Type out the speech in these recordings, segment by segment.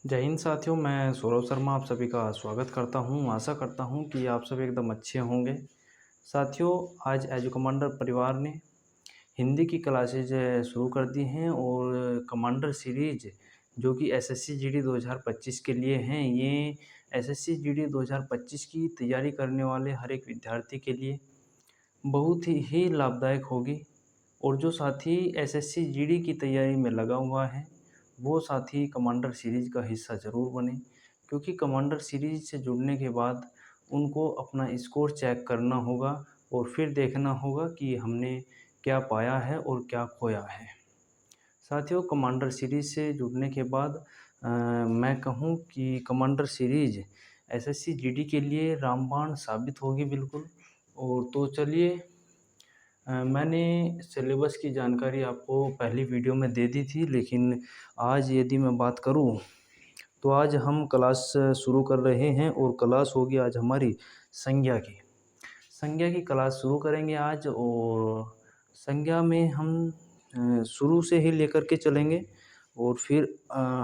जय हिंद साथियों, मैं सौरभ शर्मा आप सभी का स्वागत करता हूं। आशा करता हूं कि आप सब एकदम अच्छे होंगे। साथियों, आज एजू कमांडर परिवार ने हिंदी की क्लासेज शुरू कर दी हैं और कमांडर सीरीज जो कि एसएससी जीडी 2025 के लिए हैं, ये एसएससी जीडी 2025 की तैयारी करने वाले हर एक विद्यार्थी के लिए बहुत ही लाभदायक होगी। और जो साथी एसएससी जीडी की तैयारी में लगा हुआ है वो साथी कमांडर सीरीज़ का हिस्सा ज़रूर बने, क्योंकि कमांडर सीरीज़ से जुड़ने के बाद उनको अपना स्कोर चेक करना होगा और फिर देखना होगा कि हमने क्या पाया है और क्या खोया है। साथियों, कमांडर सीरीज़ से जुड़ने के बाद मैं कहूँ कि कमांडर सीरीज़ एसएससी जीडी के लिए रामबाण साबित होगी बिल्कुल। और तो चलिए, मैंने सिलेबस की जानकारी आपको पहली वीडियो में दे दी थी, लेकिन आज यदि मैं बात करूं तो आज हम क्लास शुरू कर रहे हैं और क्लास होगी आज हमारी संज्ञा की। संज्ञा की क्लास शुरू करेंगे आज और संज्ञा में हम शुरू से ही लेकर के चलेंगे और फिर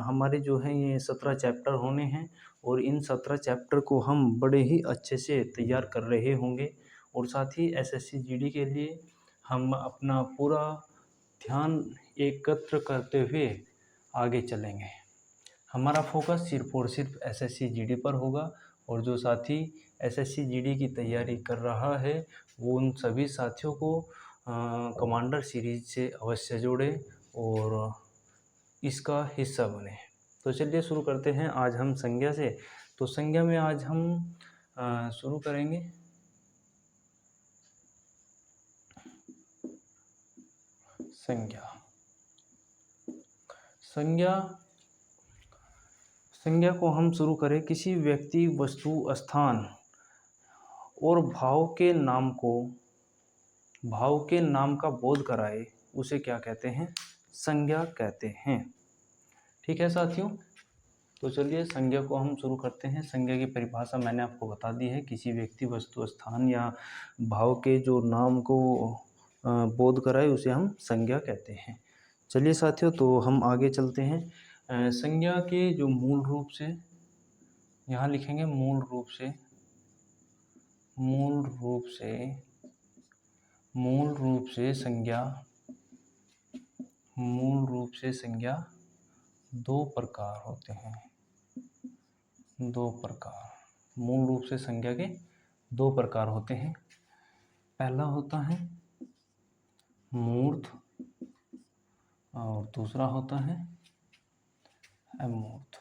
हमारे जो हैं ये 17 चैप्टर होने हैं और इन 17 चैप्टर को हम बड़े ही अच्छे से तैयार कर रहे होंगे। और साथ ही एसएससी जीडी के लिए हम अपना पूरा ध्यान एकत्र करते हुए आगे चलेंगे। हमारा फोकस सिर्फ और सिर्फ एसएससी जीडी पर होगा और जो साथी एसएससी जीडी की तैयारी कर रहा है वो उन सभी साथियों को कमांडर सीरीज से अवश्य जोड़ें और इसका हिस्सा बने। तो चलिए शुरू करते हैं आज हम संज्ञा से। तो संज्ञा में आज हम शुरू करेंगे संज्ञा। संज्ञा को हम शुरू करें, किसी व्यक्ति, वस्तु, स्थान और भाव के नाम का बोध कराए उसे क्या कहते हैं? संज्ञा कहते हैं। ठीक है साथियों, तो चलिए संज्ञा को हम शुरू करते हैं। संज्ञा की परिभाषा मैंने आपको बता दी है, किसी व्यक्ति, वस्तु, स्थान या भाव के जो नाम को बोध कराए उसे हम संज्ञा कहते हैं। चलिए साथियों, तो हम आगे चलते हैं। संज्ञा के जो मूल रूप से यहाँ लिखेंगे, मूल रूप संज्ञा दो प्रकार होते हैं। मूल रूप से संज्ञा के दो प्रकार होते हैं। पहला होता है मूर्त और दूसरा होता है अमूर्त।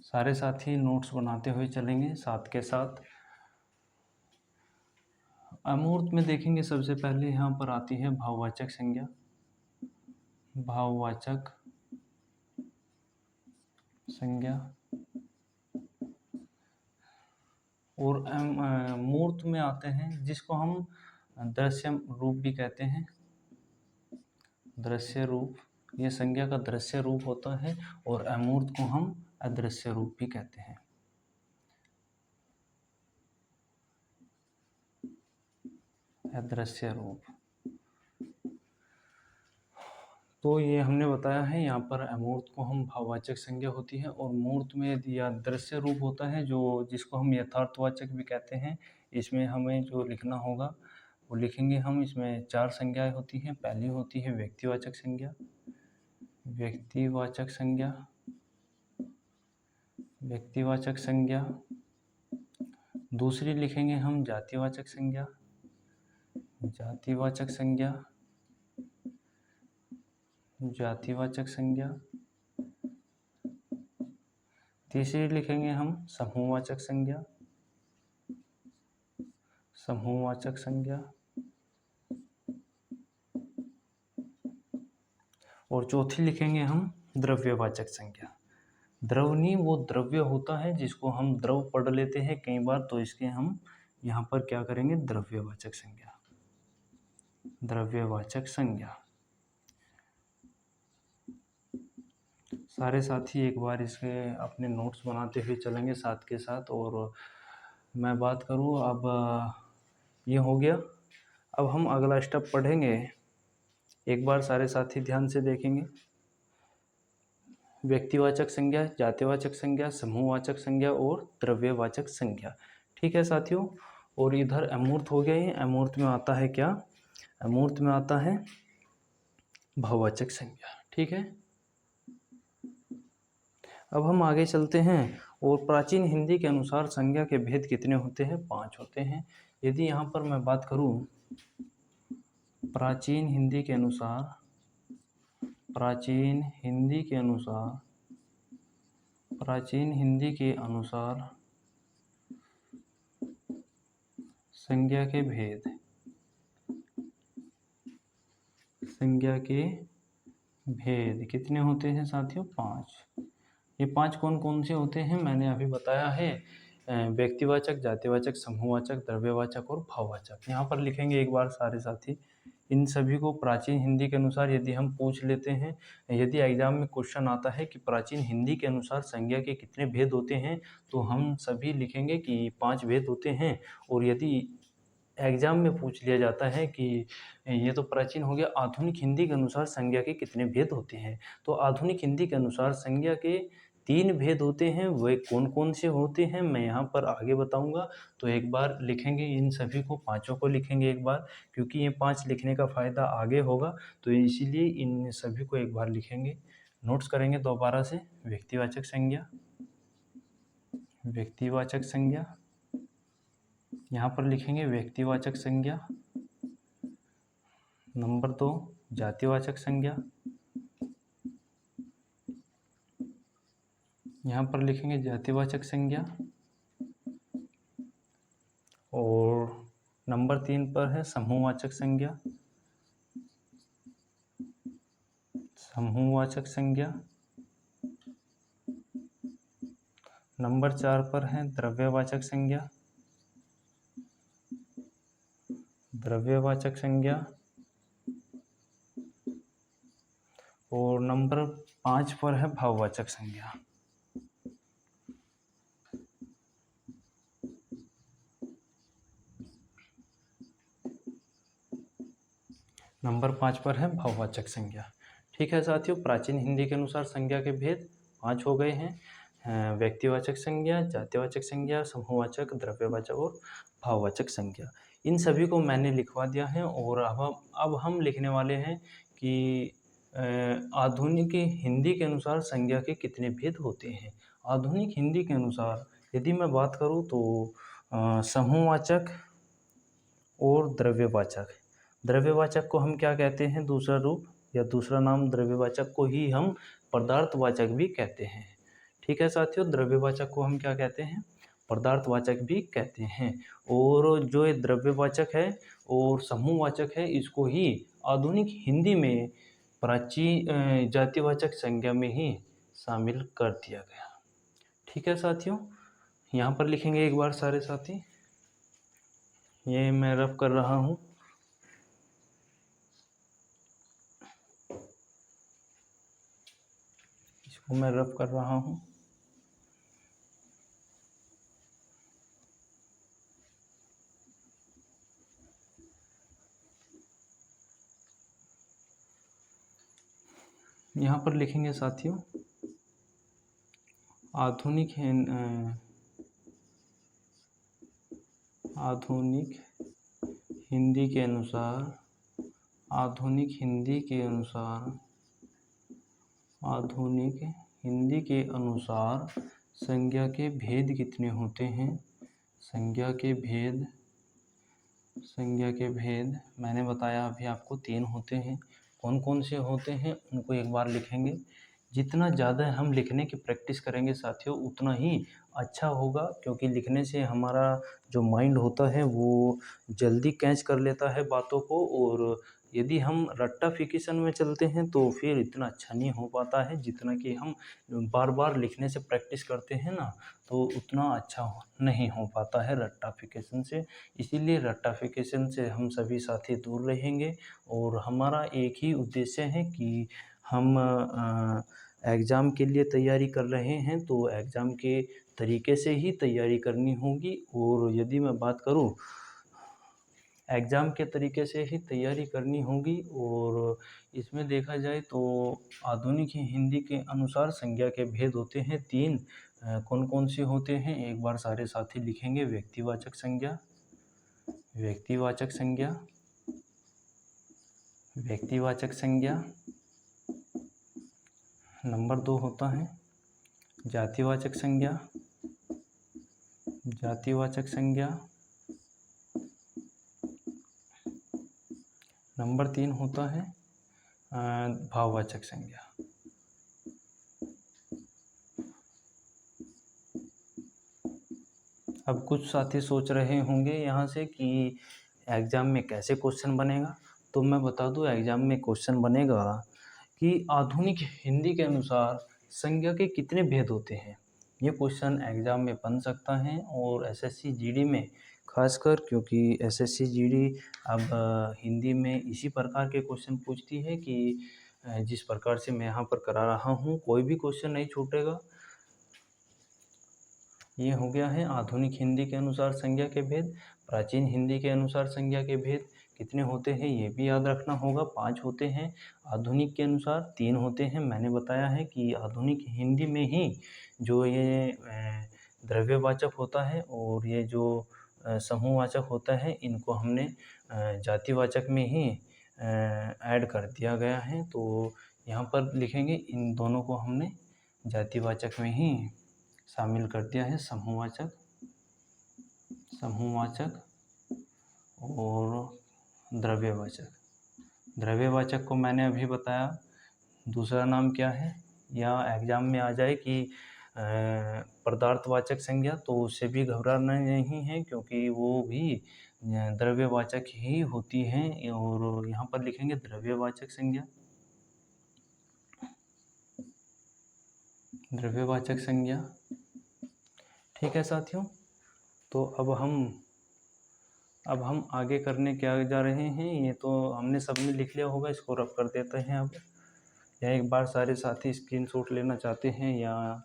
सारे साथी नोट्स बनाते हुए चलेंगे साथ के साथ। अमूर्त में देखेंगे, सबसे पहले यहाँ पर आती है भाववाचक संज्ञा। भाववाचक संज्ञा। और मूर्त में आते हैं जिसको हम दृश्य रूप भी कहते हैं। दृश्य रूप, ये संज्ञा का दृश्य रूप होता है और अमूर्त को हम अदृश्य रूप भी कहते हैं। अदृश्य रूप, तो ये हमने बताया है। यहाँ पर अमूर्त को हम भाववाचक संज्ञा होती है और मूर्त में या दृश्य रूप होता है जो जिसको हम यथार्थवाचक भी कहते हैं। इसमें हमें जो लिखना होगा वो लिखेंगे हम। इसमें 4 संज्ञाएं होती हैं। पहली होती है व्यक्तिवाचक संज्ञा। व्यक्तिवाचक संज्ञा। दूसरी लिखेंगे हम जातिवाचक संज्ञा। जातिवाचक संज्ञा। तीसरी लिखेंगे हम समूहवाचक संज्ञा। और चौथी लिखेंगे हम द्रव्यवाचक संज्ञा। द्रवनी वो द्रव्य होता है जिसको हम द्रव पढ़ लेते हैं कई बार, तो इसके हम यहाँ पर क्या करेंगे? द्रव्यवाचक संज्ञा। सारे साथी एक बार इसके अपने नोट्स बनाते हुए चलेंगे साथ के साथ। और मैं बात करूँ, अब ये हो गया। अब हम अगला स्टेप पढ़ेंगे। एक बार सारे साथी ध्यान से देखेंगे। व्यक्तिवाचक संज्ञा, जातिवाचक संज्ञा, समूहवाचक संज्ञा और द्रव्यवाचक संज्ञा। ठीक है साथियों। और इधर अमूर्त हो गया। ये अमूर्त में आता है क्या? अमूर्त में आता है भाववाचक संज्ञा। ठीक है। अब हम आगे चलते हैं। और प्राचीन हिंदी के अनुसार संज्ञा के भेद कितने होते हैं? 5 होते हैं। यदि यहाँ पर मैं बात करूँ प्राचीन हिंदी के अनुसार, प्राचीन हिंदी के अनुसार, प्राचीन हिंदी के अनुसार संज्ञा के भेद, संज्ञा के भेद कितने होते हैं साथियों? 5। ये 5 कौन कौन से होते हैं? मैंने अभी बताया है। व्यक्तिवाचक, जातिवाचक, समूहवाचक, द्रव्यवाचक और भाववाचक। यहाँ पर लिखेंगे एक बार सारे साथी। इन सभी को प्राचीन हिंदी के अनुसार यदि हम पूछ लेते हैं, यदि एग्जाम में क्वेश्चन आता है कि प्राचीन हिंदी के अनुसार संज्ञा के कितने भेद होते हैं, तो हम सभी लिखेंगे कि 5 भेद होते हैं। और यदि एग्जाम में पूछ लिया जाता है कि ये तो प्राचीन हो गया, आधुनिक हिंदी के अनुसार संज्ञा के कितने भेद होते हैं, तो आधुनिक हिंदी के अनुसार संज्ञा के 3 भेद होते हैं। वे कौन कौन से होते हैं मैं यहाँ पर आगे बताऊँगा। तो एक बार लिखेंगे इन सभी को, पाँचों को लिखेंगे एक बार, क्योंकि ये 5 लिखने का फ़ायदा आगे होगा, तो इसीलिए इन सभी को एक बार लिखेंगे। नोट्स करेंगे दोबारा से। व्यक्तिवाचक संज्ञा, व्यक्तिवाचक संज्ञा, यहाँ पर लिखेंगे व्यक्तिवाचक संज्ञा। नंबर 2 जातिवाचक संज्ञा, यहाँ पर लिखेंगे जातिवाचक संज्ञा। और नंबर 3 पर है समूहवाचक संज्ञा, समूहवाचक संज्ञा। नंबर 4 पर है द्रव्यवाचक संज्ञा, द्रव्यवाचक संज्ञा। और नंबर 5 पर है भाववाचक संज्ञा। नंबर 5 पर है भाववाचक संज्ञा। ठीक है साथियों, प्राचीन हिंदी के अनुसार संज्ञा के भेद 5 हो गए हैं। व्यक्तिवाचक संज्ञा, जातिवाचक संज्ञा, समूहवाचक, द्रव्यवाचक और भाववाचक संज्ञा। इन सभी को मैंने लिखवा दिया है। और अब हम लिखने वाले हैं कि आधुनिक हिंदी के अनुसार संज्ञा के कितने भेद होते हैं। आधुनिक हिंदी के अनुसार यदि मैं बात करूँ तो समूहवाचक और द्रव्यवाचक। द्रव्यवाचक को हम क्या कहते हैं? दूसरा रूप या दूसरा नाम द्रव्यवाचक को ही हम पदार्थवाचक भी कहते हैं। ठीक है साथियों, द्रव्यवाचक को हम क्या कहते हैं? पदार्थवाचक भी कहते हैं। और जो ये द्रव्यवाचक है और समूहवाचक है, इसको ही आधुनिक हिंदी में प्राचीन जातिवाचक संज्ञा में ही शामिल कर दिया गया। ठीक है साथियों, यहाँ पर लिखेंगे एक बार सारे साथी। ये मैं रफ कर रहा हूँ। इसको मैं रफ कर रहा हूँ। यहाँ पर लिखेंगे साथियों, आधुनिक हिंदी के अनुसार, आधुनिक हिंदी के अनुसार, आधुनिक हिंदी के अनुसार संज्ञा के भेद कितने होते हैं? संज्ञा के भेद, संज्ञा के भेद मैंने बताया अभी आपको 3 होते हैं। कौन कौन से होते हैं उनको एक बार लिखेंगे। जितना ज़्यादा हम लिखने की प्रैक्टिस करेंगे साथियों, उतना ही अच्छा होगा, क्योंकि लिखने से हमारा जो माइंड होता है वो जल्दी कैच कर लेता है बातों को। और यदि हम रट्टाफिकेशन में चलते हैं तो फिर इतना अच्छा नहीं हो पाता है। जितना कि हम बार बार लिखने से प्रैक्टिस करते हैं ना, तो उतना अच्छा नहीं हो पाता है रट्टाफिकेशन से। इसीलिए रट्टाफिकेशन से हम सभी साथी दूर रहेंगे। और हमारा एक ही उद्देश्य है कि हम एग्ज़ाम के लिए तैयारी कर रहे हैं, तो एग्ज़ाम के तरीके से ही तैयारी करनी होगी। और यदि मैं बात करूं एग्ज़ाम के तरीके से ही तैयारी करनी होगी। और इसमें देखा जाए तो आधुनिक हिंदी के अनुसार संज्ञा के भेद होते हैं 3। कौन-कौन से होते हैं एक बार सारे साथी लिखेंगे। व्यक्तिवाचक संज्ञा, व्यक्तिवाचक संज्ञा, व्यक्तिवाचक संज्ञा। नंबर 2 होता है जातिवाचक संज्ञा, जातिवाचक संज्ञा। नंबर 3 होता है भाववाचक संज्ञा। अब कुछ साथी सोच रहे होंगे यहाँ से कि एग्ज़ाम में कैसे क्वेश्चन बनेगा, तो मैं बता दूँ एग्ज़ाम में क्वेश्चन बनेगा कि आधुनिक हिंदी के अनुसार संज्ञा के कितने भेद होते हैं। ये क्वेश्चन एग्ज़ाम में बन सकता है और एसएससी जीडी में खासकर, क्योंकि एसएससी जीडी अब हिंदी में इसी प्रकार के क्वेश्चन पूछती है कि जिस प्रकार से मैं यहाँ पर करा रहा हूँ, कोई भी क्वेश्चन नहीं छूटेगा। ये हो गया है आधुनिक हिंदी के अनुसार संज्ञा के भेद। प्राचीन हिंदी के अनुसार संज्ञा के भेद कितने होते हैं ये भी याद रखना होगा, 5 होते हैं। आधुनिक के अनुसार 3 होते हैं। मैंने बताया है कि आधुनिक हिंदी में ही जो ये द्रव्यवाचक होता है और ये जो समूहवाचक होता है, इनको हमने जातिवाचक में ही ऐड कर दिया गया है। तो यहाँ पर लिखेंगे इन दोनों को हमने जातिवाचक में ही शामिल कर दिया है, समूहवाचक, समूहवाचक और द्रव्यवाचक। द्रव्यवाचक को मैंने अभी बताया, दूसरा नाम क्या है, या एग्ज़ाम में आ जाए कि पदार्थवाचक संज्ञा, तो उससे भी घबराना नहीं है क्योंकि वो भी द्रव्यवाचक ही होती हैं। और यहाँ पर लिखेंगे द्रव्यवाचक संज्ञा, द्रव्यवाचक संज्ञा। ठीक है साथियों, तो अब हम आगे करने क्या जा रहे हैं, ये तो हमने सबने लिख लिया होगा, इसको रब कर देते हैं अब। या एक बार सारे साथी स्क्रीनशॉट लेना चाहते हैं या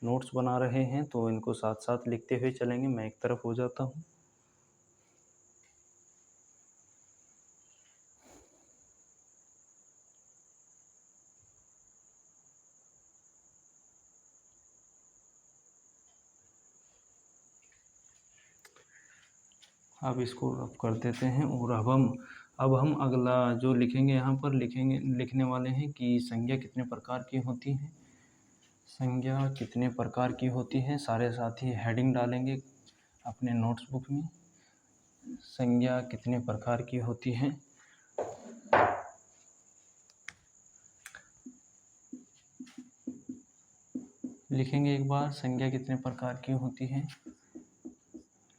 नोट्स बना रहे हैं तो इनको साथ साथ लिखते हुए चलेंगे। मैं एक तरफ हो जाता हूँ। अब इसको रब कर देते हैं और अब हम अगला जो लिखेंगे यहाँ पर लिखने वाले हैं कि संज्ञा कितने प्रकार की होती हैं। संज्ञा कितने प्रकार की होती हैं, सारे साथी हेडिंग डालेंगे अपने नोट्स बुक में। संज्ञा कितने प्रकार की होती हैं। लिखेंगे एक बार संज्ञा कितने प्रकार की होती है।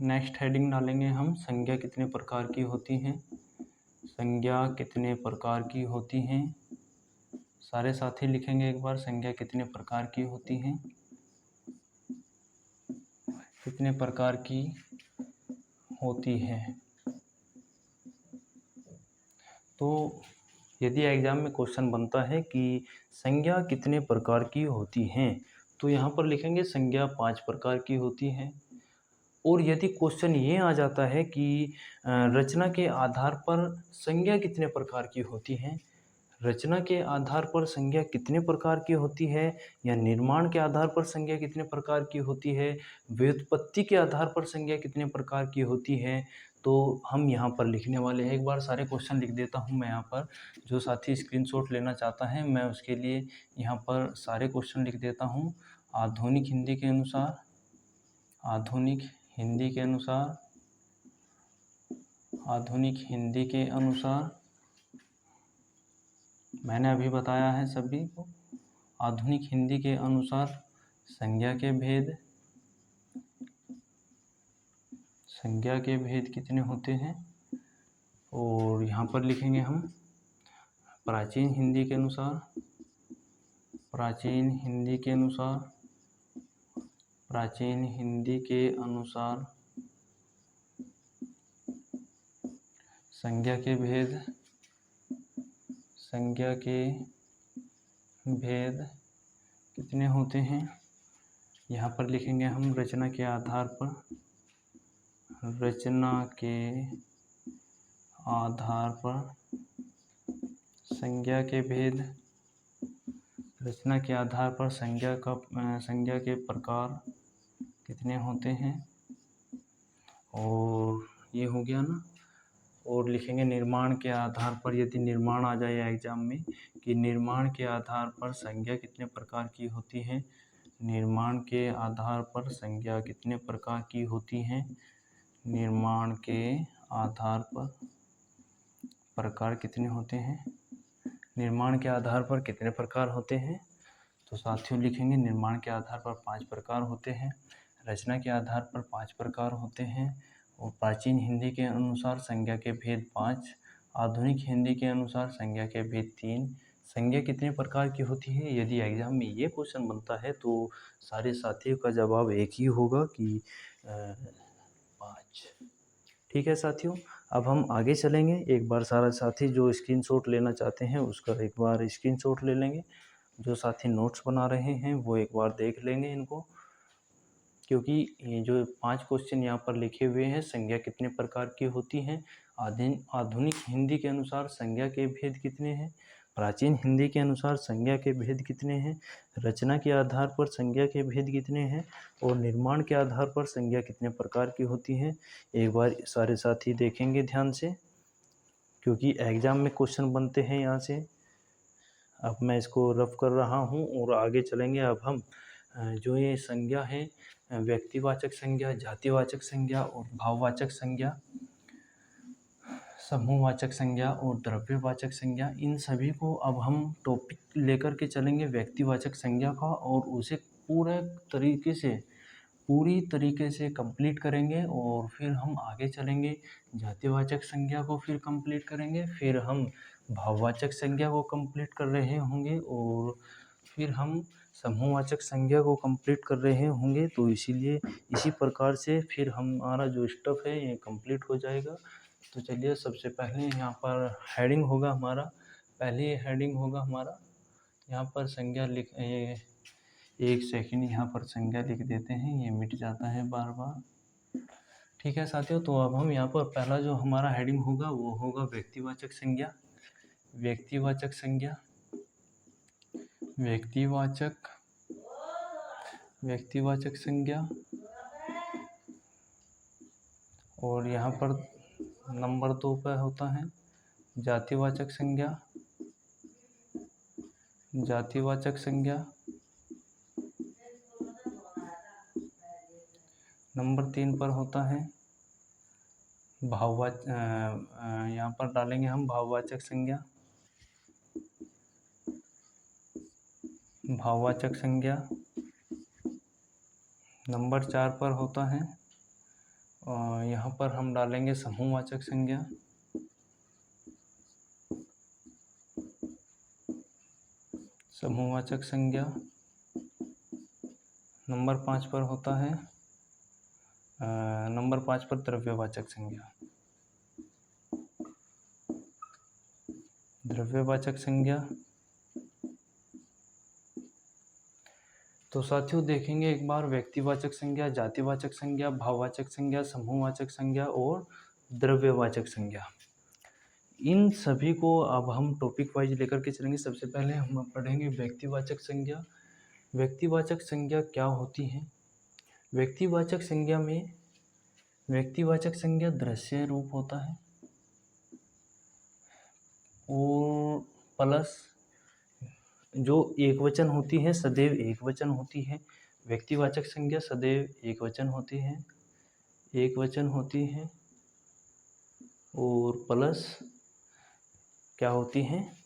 नेक्स्ट हेडिंग डालेंगे हम संज्ञा कितने प्रकार की होती हैं। संज्ञा कितने प्रकार की होती हैं। सारे साथी लिखेंगे एक बार संज्ञा कितने प्रकार की होती हैं, कितने प्रकार की होती है। तो यदि एग्ज़ाम में क्वेश्चन बनता है कि संज्ञा कितने प्रकार की होती हैं, तो यहाँ पर लिखेंगे संज्ञा 5 प्रकार की होती हैं। और यदि क्वेश्चन ये आ जाता है कि रचना के आधार पर संज्ञा कितने प्रकार की होती हैं, रचना के आधार पर संज्ञा कितने प्रकार की होती है, या निर्माण के आधार पर संज्ञा कितने प्रकार की होती है, व्युत्पत्ति के आधार पर संज्ञा कितने प्रकार की होती है, तो हम यहाँ पर लिखने वाले हैं। एक बार सारे क्वेश्चन लिख देता हूँ मैं यहाँ पर। जो साथी स्क्रीनशॉट लेना चाहता है मैं उसके लिए यहाँ पर सारे क्वेश्चन लिख देता हूँ। आधुनिक हिंदी के अनुसार, आधुनिक हिंदी के अनुसार, आधुनिक हिंदी के अनुसार मैंने अभी बताया है सभी को। आधुनिक हिंदी के अनुसार संज्ञा के भेद, संज्ञा के भेद कितने होते हैं। और यहाँ पर लिखेंगे हम प्राचीन हिंदी के अनुसार, प्राचीन हिंदी के अनुसार, प्राचीन हिंदी के अनुसार संज्ञा के भेद, संज्ञा के भेद कितने होते हैं। यहाँ पर लिखेंगे हम रचना के आधार पर, रचना के आधार पर संज्ञा के भेद, रचना के आधार पर संज्ञा के प्रकार कितने होते हैं, और ये हो गया ना। और लिखेंगे निर्माण के आधार पर, यदि निर्माण आ जाए एग्जाम में कि निर्माण के आधार पर संज्ञा कितने प्रकार की होती है, निर्माण के आधार पर संज्ञा कितने प्रकार की होती हैं, निर्माण के आधार पर प्रकार कितने होते हैं, निर्माण के आधार पर कितने प्रकार होते हैं। तो साथियों लिखेंगे निर्माण के आधार पर 5 प्रकार होते हैं, रचना के आधार पर 5 प्रकार होते हैं, और प्राचीन हिंदी के अनुसार संज्ञा के भेद 5, आधुनिक हिंदी के अनुसार संज्ञा के भेद 3। संज्ञा कितने प्रकार की होती है, यदि एग्जाम में ये क्वेश्चन बनता है तो सारे साथियों का जवाब एक ही होगा कि 5। ठीक है साथियों, अब हम आगे चलेंगे। एक बार सारा साथी जो स्क्रीनशॉट लेना चाहते हैं उसका एक बार स्क्रीनशॉट ले लेंगे, जो साथी नोट्स बना रहे हैं वो एक बार देख लेंगे इनको, क्योंकि ये जो 5 क्वेश्चन यहाँ पर लिखे हुए हैं, संज्ञा कितने प्रकार की होती हैं, आधुनिक हिंदी के अनुसार संज्ञा के भेद कितने हैं, प्राचीन हिंदी के अनुसार संज्ञा के भेद कितने हैं, रचना के आधार पर संज्ञा के भेद कितने हैं, और निर्माण के आधार पर संज्ञा कितने प्रकार की होती हैं। एक बार सारे साथी देखेंगे ध्यान से, क्योंकि एग्जाम में क्वेश्चन बनते हैं यहाँ से। अब मैं इसको रफ कर रहा हूँ और आगे चलेंगे। अब हम जो ये संज्ञा है, व्यक्तिवाचक संज्ञा, जातिवाचक संज्ञा और भाववाचक संज्ञा, समूहवाचक संज्ञा और द्रव्यवाचक संज्ञा, इन सभी को अब हम टॉपिक लेकर के चलेंगे व्यक्तिवाचक संज्ञा का, और उसे पूरी तरीके से कंप्लीट करेंगे, और फिर हम आगे चलेंगे जातिवाचक संज्ञा को फिर कंप्लीट करेंगे, फिर हम भाववाचक संज्ञा को कंप्लीट कर रहे होंगे, और फिर हम समूहवाचक संज्ञा को कंप्लीट कर रहे होंगे। तो इसीलिए इसी प्रकार से फिर हमारा जो स्टफ है ये कंप्लीट हो जाएगा। तो चलिए सबसे पहले यहाँ पर हेडिंग होगा हमारा, पहले हेडिंग होगा हमारा यहाँ पर संज्ञा लिख, एक सेकंड यहाँ पर संज्ञा लिख देते हैं, ये मिट जाता है बार बार। ठीक है साथियों, तो अब हम यहाँ पर पहला जो हमारा हेडिंग होगा वो होगा व्यक्तिवाचक संज्ञा। व्यक्तिवाचक संज्ञा, व्यक्तिवाचक संज्ञा, और यहाँ पर नंबर 2 पर होता है जातिवाचक संज्ञा। जातिवाचक संज्ञा नंबर 3 पर होता है यहाँ पर डालेंगे हम भाववाचक संज्ञा। भाववाचक संज्ञा नंबर 4 पर होता है, यहाँ पर हम डालेंगे समूहवाचक संज्ञा। समूहवाचक संज्ञा नंबर 5 पर होता है, नंबर 5 पर द्रव्यवाचक संज्ञा। द्रव्यवाचक संज्ञा। तो साथियों देखेंगे एक बार व्यक्तिवाचक संज्ञा, जातिवाचक संज्ञा, भाववाचक संज्ञा, समूहवाचक संज्ञा और द्रव्यवाचक संज्ञा, इन सभी को अब हम टॉपिक वाइज लेकर के चलेंगे। सबसे पहले हम पढ़ेंगे व्यक्तिवाचक संज्ञा। व्यक्तिवाचक संज्ञा क्या होती है। व्यक्तिवाचक संज्ञा में व्यक्तिवाचक संज्ञा दृश्य रूप होता है, और प्लस जो एकवचन होती है सदैव एकवचन होती है। व्यक्तिवाचक संज्ञा सदैव एकवचन होती है, एकवचन होती है, और प्लस क्या होती हैं,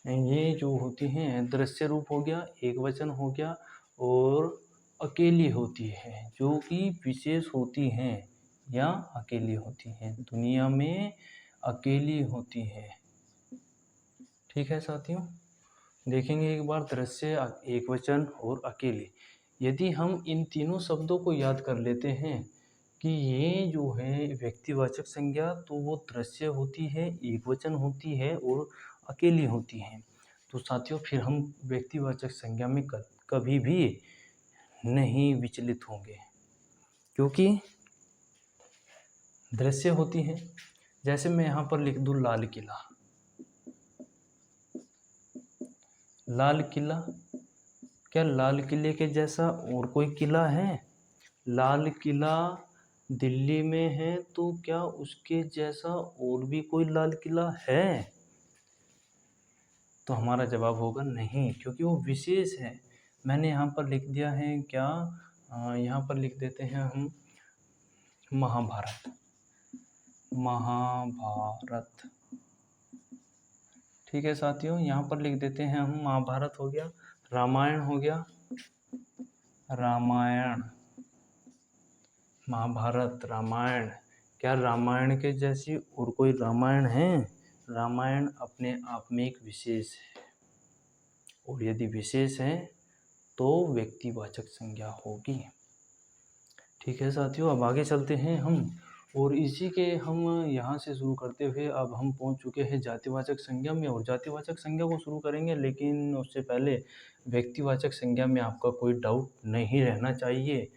ये जो होती हैं दृश्य रूप हो गया, एकवचन हो गया, और अकेली होती है, जो कि विशेष होती हैं या अकेली होती हैं, दुनिया में अकेली होती है। ठीक है साथियों, देखेंगे एक बार दृश्य, एकवचन और अकेले। यदि हम इन तीनों शब्दों को याद कर लेते हैं कि ये जो है व्यक्तिवाचक संज्ञा, तो वो दृश्य होती है, एकवचन होती है और अकेली होती है, तो साथियों फिर हम व्यक्तिवाचक संज्ञा में कभी भी नहीं विचलित होंगे, क्योंकि दृश्य होती है, जैसे मैं यहाँ पर लिख दूँ लाल किला। लाल किला, क्या लाल किले के जैसा और कोई किला है? लाल किला दिल्ली में है, तो क्या उसके जैसा और भी कोई लाल किला है? तो हमारा जवाब होगा नहीं, क्योंकि वो विशेष है। मैंने यहाँ पर लिख दिया है क्या, यहाँ पर लिख देते हैं हम महाभारत। महाभारत, ठीक है साथियों, यहाँ पर लिख देते हैं हम महाभारत हो गया। रामायण हो गया, रामायण। महाभारत, रामायण, क्या रामायण के जैसी और कोई रामायण है? रामायण अपने आप में एक विशेष है, और यदि विशेष है तो व्यक्तिवाचक संज्ञा होगी। ठीक है साथियों, अब आगे चलते हैं हम, और इसी के हम यहाँ से शुरू करते हुए अब हम पहुँच चुके हैं जातिवाचक संज्ञा में, और जातिवाचक संज्ञा को शुरू करेंगे, लेकिन उससे पहले व्यक्तिवाचक संज्ञा में आपका कोई डाउट नहीं रहना चाहिए,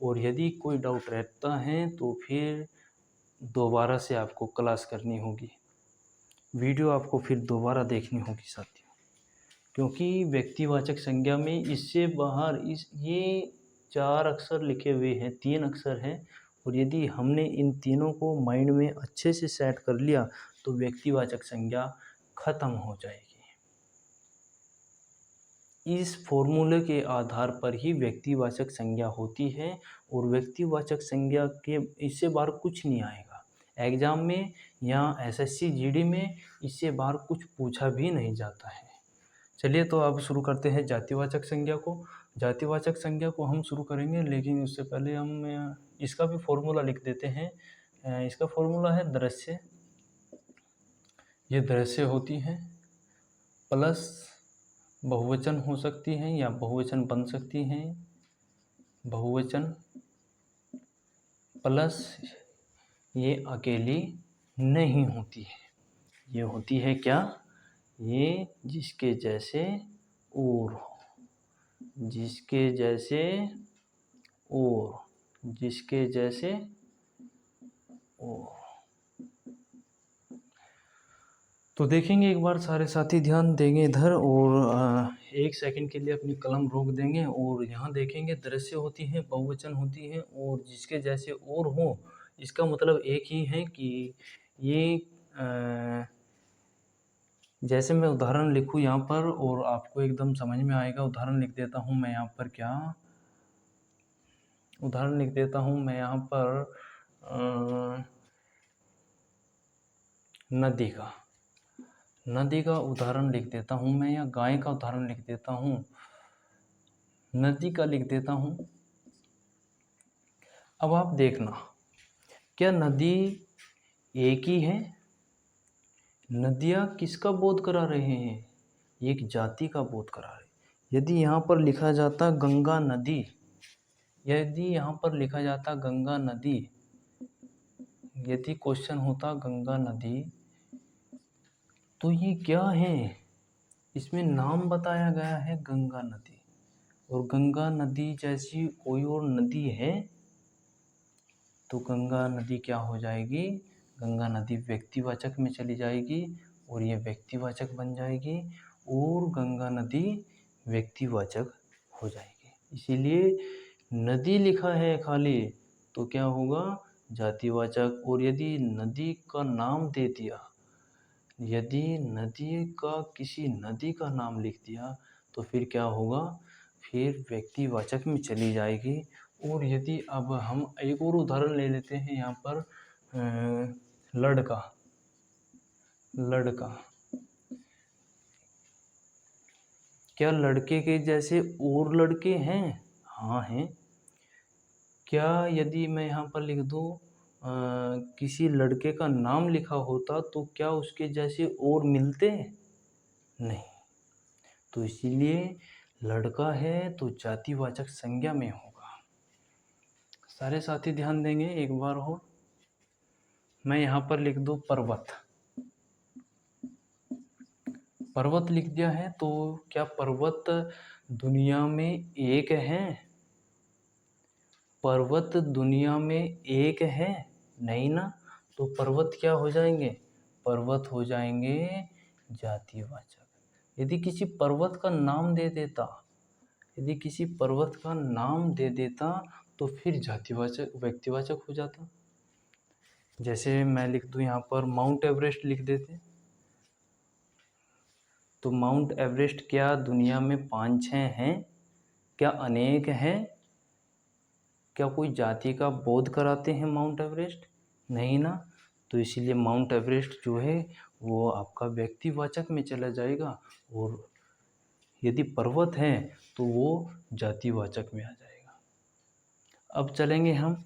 और यदि कोई डाउट रहता है तो फिर दोबारा से आपको क्लास करनी होगी, वीडियो आपको फिर दोबारा देखनी होगी साथियों, क्योंकि व्यक्तिवाचक संज्ञा में इससे बाहर ये 4 अक्षर लिखे हुए हैं, 3 अक्षर हैं, और यदि हमने इन तीनों को माइंड में अच्छे से सेट कर लिया तो व्यक्तिवाचक संज्ञा खत्म हो जाएगी। इस फॉर्मूले के आधार पर ही व्यक्तिवाचक संज्ञा होती है, और व्यक्तिवाचक संज्ञा के इससे बाहर कुछ नहीं आएगा एग्जाम में या एसएससी जीडी में, इससे बाहर कुछ पूछा भी नहीं जाता है। चलिए तो अब शुरू करते हैं जातिवाचक संज्ञा को। जातिवाचक संज्ञा को हम शुरू करेंगे, लेकिन उससे पहले हम इसका भी फॉर्मूला लिख देते हैं। इसका फॉर्मूला है दृश्य, ये दृश्य होती है, प्लस बहुवचन हो सकती हैं या बहुवचन बन सकती हैं, बहुवचन प्लस ये अकेली नहीं होती है, ये होती है क्या, ये जिसके जैसे और हो, जिसके जैसे और, जिसके जैसे और। तो देखेंगे एक बार, सारे साथी ध्यान देंगे इधर, और 1 सेकंड के लिए अपनी कलम रोक देंगे, और यहाँ देखेंगे दृश्य होती है, बहुवचन होती है, और जिसके जैसे और हो, इसका मतलब एक ही है कि ये जैसे मैं उदाहरण लिखूँ यहाँ पर और आपको एकदम समझ में आएगा। उदाहरण लिख देता हूँ मैं यहाँ पर, क्या उदाहरण लिख देता हूँ मैं यहाँ पर, नदी का उदाहरण लिख देता हूँ मैं, या गाय का उदाहरण लिख देता हूँ, नदी का लिख देता हूँ। अब आप देखना, क्या नदी एक ही है? नदियाँ किसका बोध करा रहे हैं? एक जाति का बोध करा रहे। यदि यहाँ पर लिखा जाता गंगा नदी, यदि यहाँ पर लिखा जाता गंगा नदी, यदि क्वेश्चन होता गंगा नदी, तो ये क्या है? इसमें नाम बताया गया है गंगा नदी, और गंगा नदी जैसी कोई और नदी है? तो गंगा नदी क्या हो जाएगी? गंगा नदी व्यक्तिवाचक में चली जाएगी, और ये व्यक्तिवाचक बन जाएगी, और गंगा नदी व्यक्तिवाचक हो जाएगी। इसीलिए नदी लिखा है खाली तो क्या होगा? जातिवाचक। और यदि नदी का नाम दे दिया, यदि नदी का किसी नदी का नाम लिख दिया तो फिर क्या होगा? फिर व्यक्तिवाचक में चली जाएगी। और यदि अब हम एक और उदाहरण ले लेते हैं यहाँ पर, लड़का, लड़का, क्या लड़के के जैसे और लड़के हैं? हाँ हैं। क्या यदि मैं यहाँ पर लिख दूँ किसी लड़के का नाम लिखा होता तो क्या उसके जैसे और मिलते? नहीं। तो इसीलिए लड़का है तो जातिवाचक संज्ञा में होगा। सारे साथी ध्यान देंगे एक बार हो। मैं यहाँ पर लिख दूँ पर्वत, पर्वत लिख दिया है, तो क्या पर्वत दुनिया में एक है? पर्वत दुनिया में एक है? नहीं ना। तो पर्वत क्या हो जाएंगे? पर्वत हो जाएंगे जातिवाचक। यदि किसी पर्वत का नाम दे देता, यदि किसी पर्वत का नाम दे देता तो फिर जातिवाचक व्यक्तिवाचक हो जाता। जैसे मैं लिख दूं यहाँ पर माउंट एवरेस्ट लिख देते, तो माउंट एवरेस्ट क्या दुनिया में 5-6 हैं? क्या अनेक हैं? क्या कोई जाति का बोध कराते हैं माउंट एवरेस्ट? नहीं ना। तो इसीलिए माउंट एवरेस्ट जो है वो आपका व्यक्तिवाचक में चला जाएगा, और यदि पर्वत है तो वो जातिवाचक में आ जाएगा। अब चलेंगे हम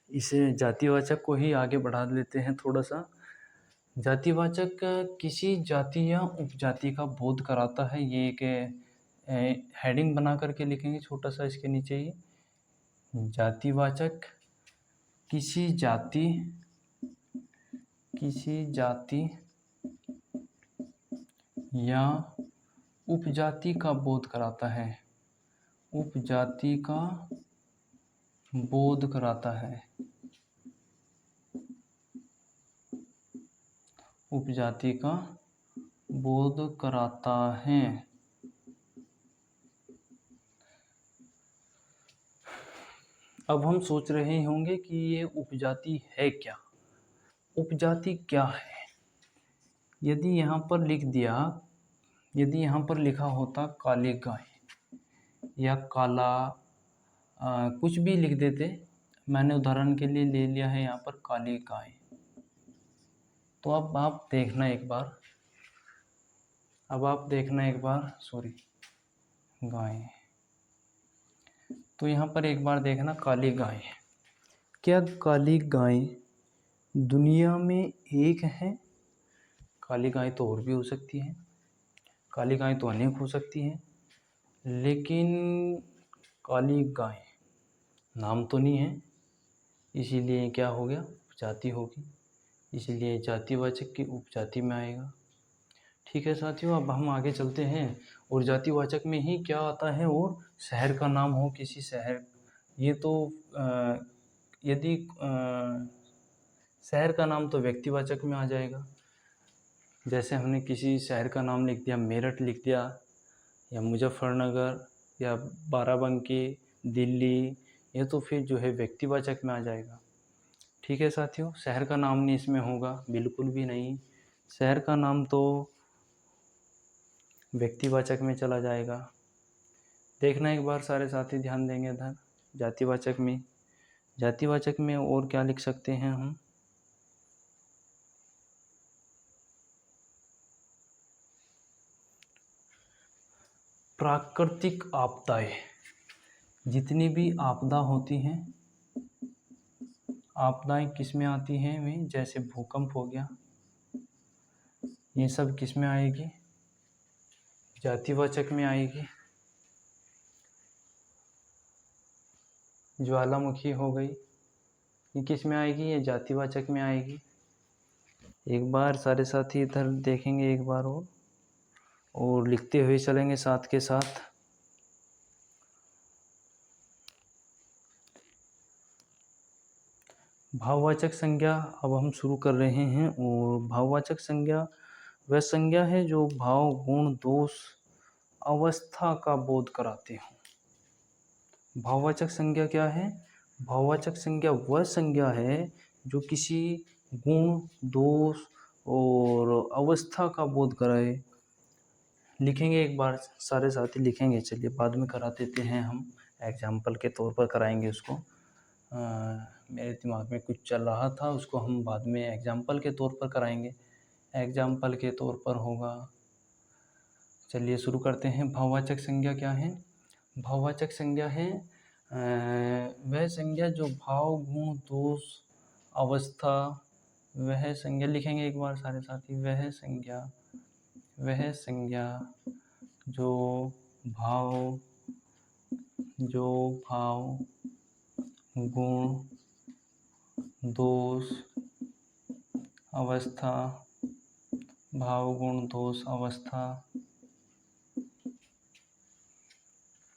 इसे जातिवाचक को ही आगे बढ़ा लेते हैं थोड़ा सा। जातिवाचक किसी जाति या उपजाति का बोध कराता है। ये एक हेडिंग बना करके लिखेंगे छोटा सा इसके नीचे ही। जातिवाचक किसी जाति या उपजाति का बोध कराता है, उपजाति का बोध कराता है, उपजाति का बोध कराता है। अब हम सोच रहे होंगे कि ये उपजाति है क्या? उपजाति क्या है? यदि यहाँ पर लिख दिया, यदि यहाँ पर लिखा होता काली गाय या काला कुछ भी लिख देते, मैंने उदाहरण के लिए ले लिया है यहाँ पर काली गाय। तो अब आप देखना एक बार, सॉरी गाय। तो यहाँ पर एक बार देखना काली गाय। क्या काली गाय दुनिया में एक है? काली गाय तो और भी हो सकती है, काली गाय तो अनेक हो सकती है, लेकिन काली गाय नाम तो नहीं है, इसीलिए क्या हो गया? उपजाति होगी, इसीलिए जातिवाचक की उपजाति में आएगा। ठीक है साथियों, अब हम आगे चलते हैं। और जातिवाचक में ही क्या आता है? और शहर का नाम हो किसी शहर, ये तो यदि शहर का नाम तो व्यक्तिवाचक में आ जाएगा। जैसे हमने किसी शहर का नाम लिख दिया, मेरठ लिख दिया, या मुजफ्फरनगर, या बाराबंकी, दिल्ली, ये तो फिर जो है व्यक्तिवाचक में आ जाएगा। ठीक है साथियों, शहर का नाम नहीं इसमें होगा, बिल्कुल भी नहीं। शहर का नाम तो व्यक्तिवाचक में चला जाएगा। देखना एक बार सारे साथी, ध्यान देंगे इधर। जातिवाचक में और क्या लिख सकते हैं हम? प्राकृतिक आपदाएं, जितनी भी आपदा होती हैं, आपदाएं किस में आती हैं? में जैसे भूकंप हो गया, ये सब किस में आएगी? जातिवाचक में आएगी। ज्वालामुखी हो गई, ये किस में आएगी? ये जातिवाचक में आएगी। एक बार सारे साथी इधर देखेंगे एक बार और लिखते हुए चलेंगे साथ के साथ। भाववाचक संज्ञा अब हम शुरू कर रहे हैं। और भाववाचक संज्ञा वह संज्ञा है जो भाव, गुण, दोष, अवस्था का बोध कराते हो। भाववाचक संज्ञा क्या है? भाववाचक संज्ञा वह संज्ञा है जो किसी गुण, दोष और अवस्था का बोध कराए। लिखेंगे एक बार सारे साथी, लिखेंगे। चलिए बाद में करा देते हैं, हम एग्जाम्पल के तौर पर कराएंगे उसको। मेरे दिमाग में कुछ चल रहा था, उसको हम बाद में एग्जाम्पल के तौर पर कराएंगे। एग्जाम्पल के तौर पर होगा। चलिए शुरू करते हैं। भाववाचक संज्ञा क्या है? भाववाचक संज्ञा है वह संज्ञा जो भाव, गुण, दोष, अवस्था, वह संज्ञा। लिखेंगे एक बार सारे साथी। वह संज्ञा जो भाव, गुण, दोष, अवस्था, भाव, गुण, दोष, अवस्था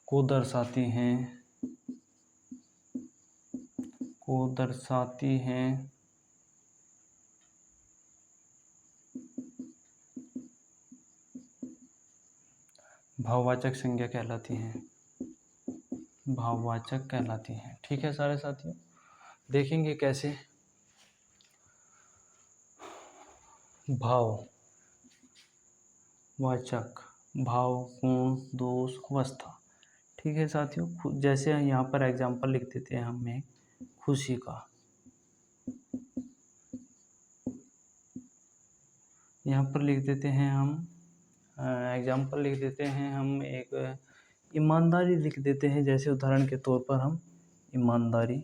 को दर्शाती हैं भाववाचक संज्ञा कहलाती हैं, भाववाचक कहलाती हैं। ठीक है सारे साथियों, देखेंगे कैसे। भाववाचक, भाव, गुण, दोष, अवस्था। ठीक है साथियों, जैसे यहाँ पर एग्जाम्पल लिख देते हैं हम एक खुशी का। यहाँ पर लिख देते हैं हम एग्जाम्पल लिख देते हैं हम एक ईमानदारी लिख देते हैं। जैसे उदाहरण के तौर पर हम ईमानदारी,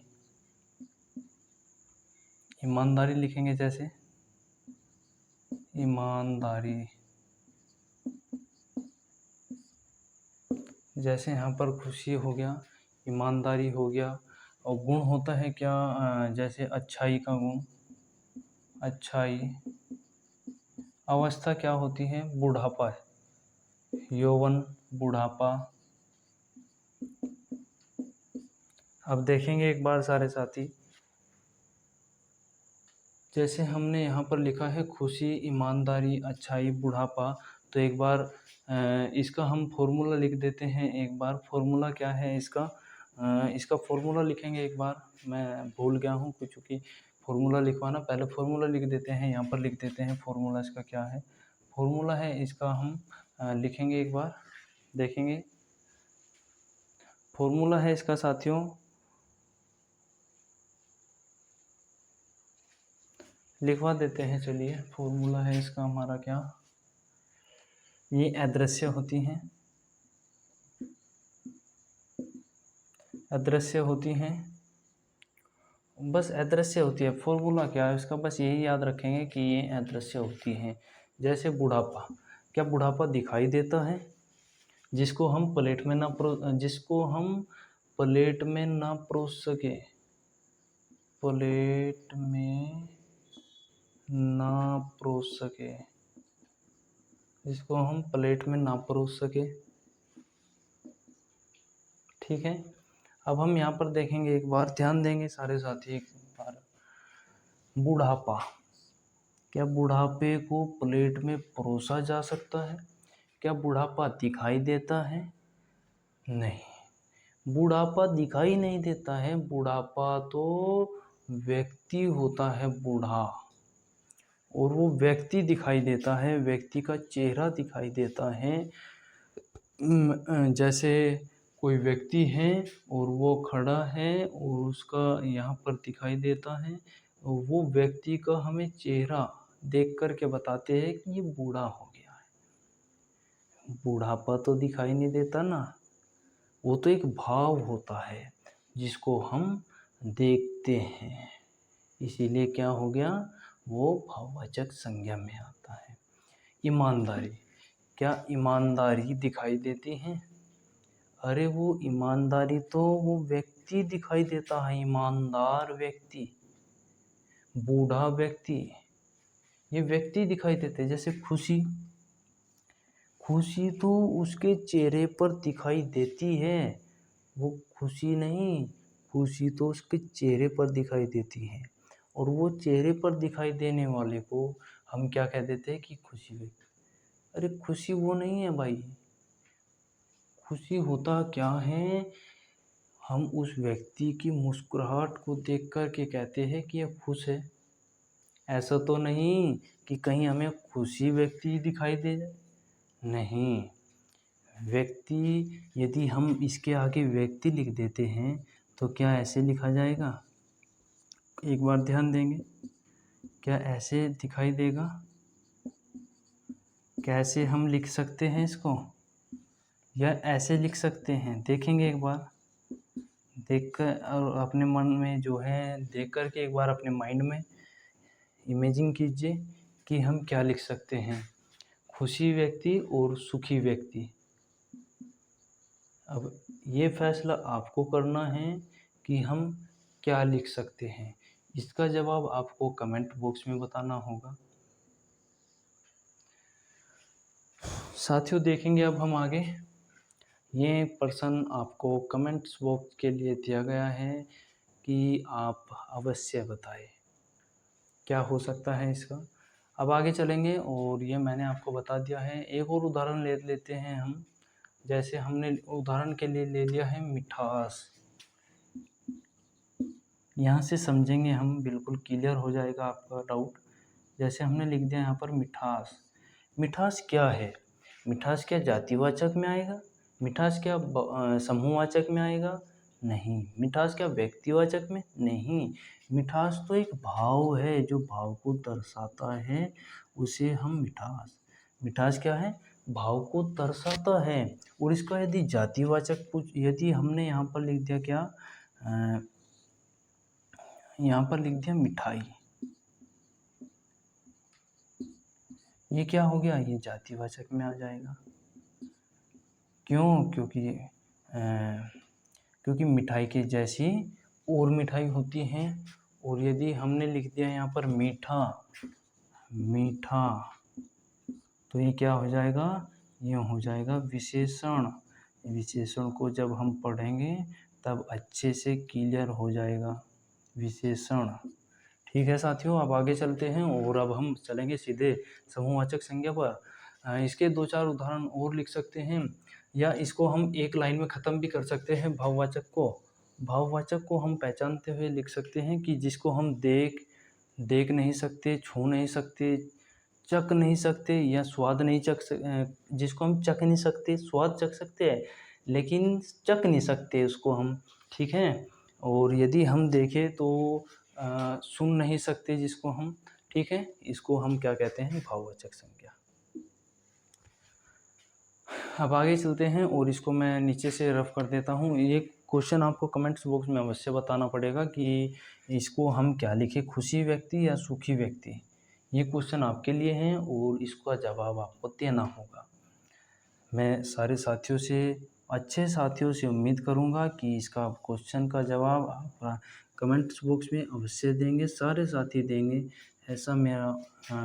ईमानदारी लिखेंगे। जैसे ईमानदारी, जैसे यहाँ पर खुशी हो गया, ईमानदारी हो गया। और गुण होता है क्या, जैसे अच्छाई का गुण, अच्छाई। अवस्था क्या होती है, बुढ़ापा, यौवन, बुढ़ापा। अब देखेंगे एक बार सारे साथी, जैसे हमने यहाँ पर लिखा है खुशी, ईमानदारी, अच्छाई, बुढ़ापा। तो एक बार इसका हम फॉर्मूला लिख देते हैं। एक बार फॉर्मूला क्या है इसका, इसका फॉर्मूला लिखेंगे। एक बार मैं भूल गया हूँ कुछ, चूँकि फॉर्मूला लिखवाना, पहले फॉर्मूला लिख देते हैं। यहाँ पर लिख देते हैं फॉर्मूला इसका क्या है। फॉर्मूला है इसका, हम लिखेंगे एक बार, देखेंगे। फॉर्मूला है इसका साथियों, लिखवा देते हैं। चलिए, फॉर्मूला है इसका हमारा क्या, ये अदृश्य होती हैं, अदृश्य होती हैं, बस अदृश्य होती है। फॉर्मूला क्या है इसका, बस यही याद रखेंगे कि ये अदृश्य होती हैं। जैसे बुढ़ापा, क्या बुढ़ापा दिखाई देता है? जिसको हम प्लेट में ना परोस सके, प्लेट में ना परोस सके, जिसको हम प्लेट में ना परोस सके। ठीक है, अब हम यहाँ पर देखेंगे, एक बार ध्यान देंगे सारे साथी। एक बार बुढ़ापा, क्या बुढ़ापे को प्लेट में परोसा जा सकता है? क्या बुढ़ापा दिखाई देता है? नहीं, बुढ़ापा दिखाई नहीं देता है। बुढ़ापा तो व्यक्ति होता है बूढ़ा, और वो व्यक्ति दिखाई देता है, व्यक्ति का चेहरा दिखाई देता है। जैसे कोई व्यक्ति है और वो खड़ा है और उसका यहाँ पर दिखाई देता है, वो व्यक्ति का हमें चेहरा देख कर के बताते हैं कि ये बूढ़ा हो गया है। बुढ़ापा तो दिखाई नहीं देता ना, वो तो एक भाव होता है जिसको हम देखते हैं, इसीलिए क्या हो गया, वो भाववाचक संज्ञा में आता है। ईमानदारी, क्या ईमानदारी दिखाई देती है? अरे वो ईमानदारी तो वो व्यक्ति दिखाई देता है, ईमानदार व्यक्ति, बूढ़ा व्यक्ति, ये व्यक्ति दिखाई देते हैं। जैसे खुशी, खुशी तो उसके चेहरे पर दिखाई देती है, वो खुशी नहीं, खुशी तो उसके चेहरे पर दिखाई देती है। और वो चेहरे पर दिखाई देने वाले को हम क्या कह देते हैं कि खुशी व्यक्ति। अरे खुशी वो नहीं है भाई, खुशी होता क्या है, हम उस व्यक्ति की मुस्कुराहट को देख कर के कहते हैं कि यह खुश है। ऐसा तो नहीं कि कहीं हमें खुशी व्यक्ति दिखाई दे जाए, नहीं। व्यक्ति, यदि हम इसके आगे व्यक्ति लिख देते हैं तो क्या ऐसे लिखा जाएगा? एक बार ध्यान देंगे, क्या ऐसे दिखाई देगा? कैसे हम लिख सकते हैं इसको, या ऐसे लिख सकते हैं? देखेंगे एक बार, देख कर और अपने मन में जो है देख कर के एक बार अपने माइंड में इमेजिन कीजिए कि हम क्या लिख सकते हैं, खुशी व्यक्ति और सुखी व्यक्ति। अब ये फैसला आपको करना है कि हम क्या लिख सकते हैं। इसका जवाब आपको कमेंट बॉक्स में बताना होगा। साथियों, देखेंगे अब हम आगे, ये प्रश्न आपको कमेंट्स बॉक्स के लिए दिया गया है कि आप अवश्य बताएं क्या हो सकता है इसका। अब आगे चलेंगे और ये मैंने आपको बता दिया है। एक और उदाहरण ले लेते हैं हम। जैसे हमने उदाहरण के लिए ले लिया है मिठास। यहाँ से समझेंगे हम, बिल्कुल क्लियर हो जाएगा आपका डाउट। जैसे हमने लिख दिया यहाँ पर मिठास। मिठास क्या है? मिठास क्या जातिवाचक में आएगा? मिठास क्या समूहवाचक में आएगा? नहीं। मिठास क्या व्यक्तिवाचक में? नहीं। मिठास तो एक भाव है, जो भाव को दर्शाता है उसे हम मिठास क्या है? भाव को दर्शाता है। और इसका यदि जातिवाचक यदि हमने यहाँ पर लिख दिया क्या, यहाँ पर लिख दिया मिठाई, ये क्या हो गया? ये जातिवाचक में आ जाएगा। क्यों? क्योंकि मिठाई के जैसी और मिठाई होती हैं। और यदि हमने लिख दिया यहाँ पर मीठा, तो ये क्या हो जाएगा? ये हो जाएगा विशेषण। विशेषण को जब हम पढ़ेंगे तब अच्छे से क्लियर हो जाएगा विशेषण। ठीक है साथियों, अब आगे चलते हैं और अब हम चलेंगे सीधे समूहवाचक संज्ञा पर। इसके 2-4 उदाहरण और लिख सकते हैं, या इसको हम एक लाइन में ख़त्म भी कर सकते हैं। भाववाचक को हम पहचानते हुए लिख सकते हैं कि जिसको हम देख नहीं सकते, छू नहीं सकते, चख नहीं सकते, या स्वाद नहीं जिसको हम चख नहीं सकते, स्वाद चख सकते हैं लेकिन चख नहीं सकते उसको हम। ठीक है। और यदि हम देखें तो सुन नहीं सकते जिसको हम, ठीक है, इसको हम क्या कहते हैं? भाववाचक संज्ञा। अब आगे चलते हैं और इसको मैं नीचे से रफ कर देता हूँ। ये क्वेश्चन आपको कमेंट्स बॉक्स में अवश्य बताना पड़ेगा कि इसको हम क्या लिखें, खुशी व्यक्ति या सुखी व्यक्ति। ये क्वेश्चन आपके लिए हैं और इसका जवाब आपको देना होगा। मैं सारे साथियों से, अच्छे साथियों से उम्मीद करूंगा कि इसका क्वेश्चन का जवाब आप कमेंट्स बॉक्स में अवश्य देंगे, सारे साथी देंगे, ऐसा मेरा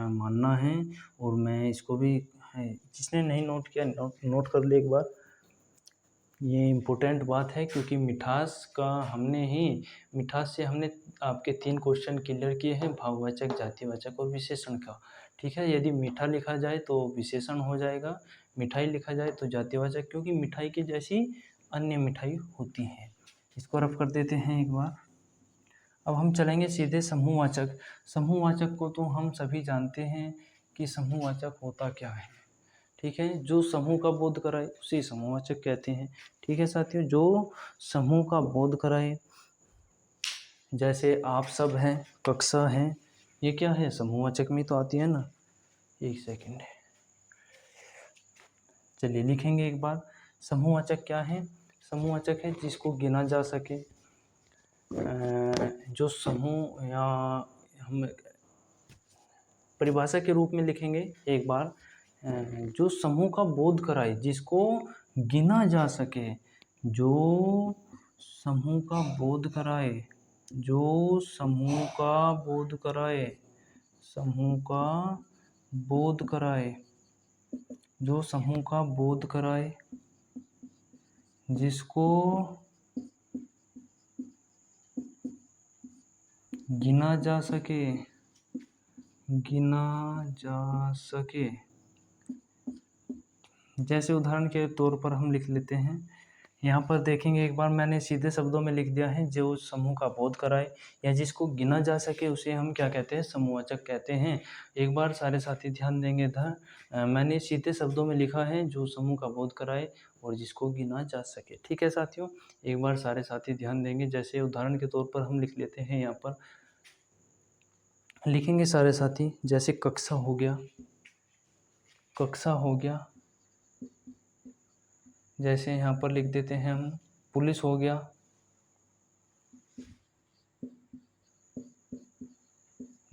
मानना है। और मैं इसको भी, जिसने नहीं नोट किया नोट कर ले एक बार। ये इम्पोर्टेंट बात है क्योंकि मिठास से हमने आपके 3 क्वेश्चन क्लियर किए हैं, भाववाचक, जातिवाचक और विशेषण का। ठीक है। यदि मीठा लिखा जाए तो विशेषण हो जाएगा, मिठाई लिखा जाए तो जातिवाचक, क्योंकि मिठाई की जैसी अन्य मिठाई होती है। इसको रफ कर देते हैं एक बार। अब हम चलेंगे सीधे समूहवाचक। समूहवाचक को तो हम सभी जानते हैं कि समूहवाचक होता क्या है। ठीक है। जो समूह का बोध कराए उसे समूहवाचक कहते हैं। ठीक है साथियों, जो समूह का बोध कराए, जैसे आप सब हैं, कक्षा हैं, ये क्या है? समूहवाचक में तो आती है ना। एक सेकंड, चलिए लिखेंगे एक बार। समूहवाचक क्या है? समूहवाचक है जिसको गिना जा सके, जो समूह, या हम परिभाषा के रूप में लिखेंगे एक बार, जो समूह का बोध कराए, जिसको गिना जा सके, जो समूह का बोध कराए, जो समूह का बोध कराए, समूह का बोध कराए, जो समूह का बोध कराए, जिसको गिना जा सके, गिना जा सके। जैसे उदाहरण के तौर पर हम लिख लेते हैं, यहाँ पर देखेंगे एक बार, मैंने सीधे शब्दों में लिख दिया है, जो समूह का बोध कराए या जिसको गिना जा सके उसे हम क्या कहते हैं? समूहवाचक कहते हैं। एक बार सारे साथी ध्यान देंगे इधर, मैंने सीधे शब्दों में लिखा है जो समूह का बोध कराए और जिसको गिना जा सके। ठीक है साथियों, एक बार सारे साथी ध्यान देंगे। जैसे उदाहरण के तौर पर हम लिख लेते हैं, यहाँ पर लिखेंगे सारे साथी, जैसे कक्षा हो गया, कक्षा हो गया। जैसे यहाँ पर लिख देते हैं हम, पुलिस हो गया।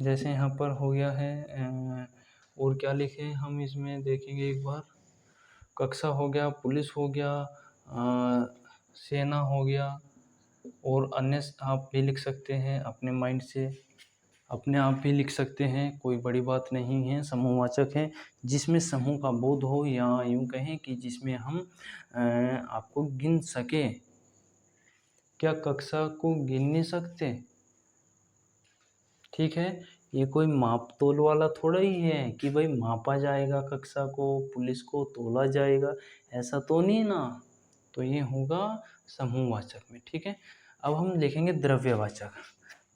जैसे यहाँ पर हो गया है, और क्या लिखें हम इसमें देखेंगे एक बार। कक्षा हो गया, पुलिस हो गया, सेना हो गया, और अन्य आप भी लिख सकते हैं अपने माइंड से, अपने आप भी लिख सकते हैं, कोई बड़ी बात नहीं है। समूहवाचक है जिसमें समूह का बोध हो, या यूँ कहें कि जिसमें हम आपको गिन सके। क्या कक्षा को गिन नहीं सकते? ठीक है, ये कोई माप तोल वाला थोड़ा ही है कि भाई मापा जाएगा कक्षा को, पुलिस को तोला जाएगा, ऐसा तो नहीं ना। तो ये होगा समूहवाचक में, ठीक है। अब हम लिखेंगे द्रव्यवाचक।